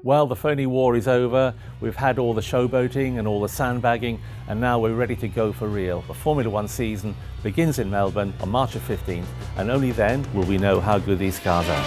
Well, the phony war is over. We've had all the showboating and all the sandbagging, and now we're ready to go for real. The Formula One season begins in Melbourne on March the 15th, and only then will we know how good these cars are.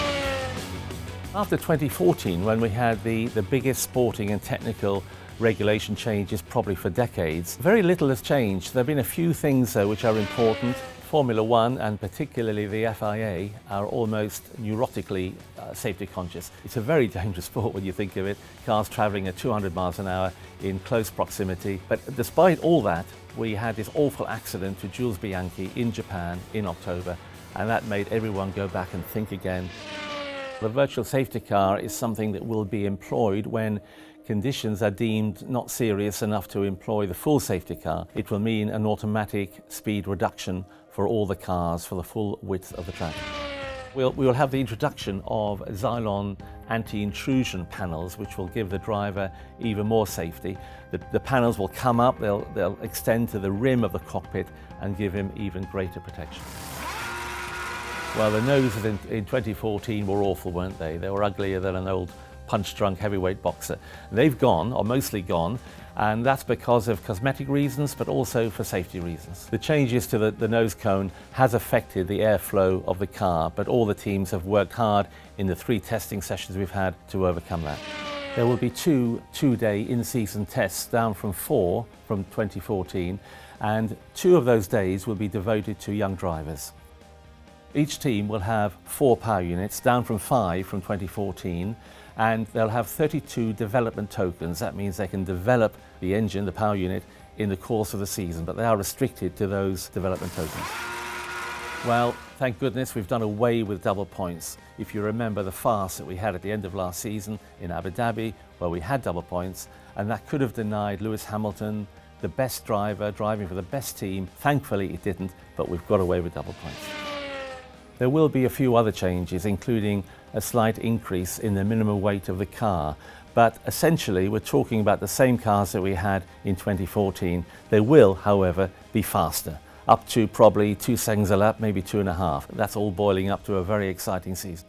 After 2014, when we had the biggest sporting and technical regulation changes probably for decades, very little has changed. There have been a few things though which are important. Formula One and particularly the FIA are almost neurotically safety conscious. It's a very dangerous sport when you think of it. Cars travelling at 200 miles an hour in close proximity. But despite all that, we had this awful accident to Jules Bianchi in Japan in October, and that made everyone go back and think again. The virtual safety car is something that will be employed when conditions are deemed not serious enough to employ the full safety car. It will mean an automatic speed reduction for all the cars for the full width of the track. We will have the introduction of Xylon anti-intrusion panels, which will give the driver even more safety. The panels will come up, they'll extend to the rim of the cockpit and give him even greater protection. Well, the noses in 2014 were awful, weren't they? They were uglier than an old punch-drunk heavyweight boxer. They've gone, or mostly gone, and that's because of cosmetic reasons, but also for safety reasons. The changes to the nose cone has affected the airflow of the car, but all the teams have worked hard in the 3 testing sessions we've had to overcome that. There will be two-day in-season tests down from 4 from 2014, and 2 of those days will be devoted to young drivers. Each team will have 4 power units, down from 5 from 2014, and they'll have 32 development tokens. That means they can develop the engine, the power unit, in the course of the season, but they are restricted to those development tokens. Well, thank goodness we've done away with double points. If you remember the farce that we had at the end of last season in Abu Dhabi, where we had double points, and that could have denied Lewis Hamilton, the best driver, driving for the best team. Thankfully it didn't, but we've got away with double points. There will be a few other changes, including a slight increase in the minimum weight of the car. But essentially, we're talking about the same cars that we had in 2014. They will, however, be faster, up to probably 2 seconds a lap, maybe 2.5. That's all boiling up to a very exciting season.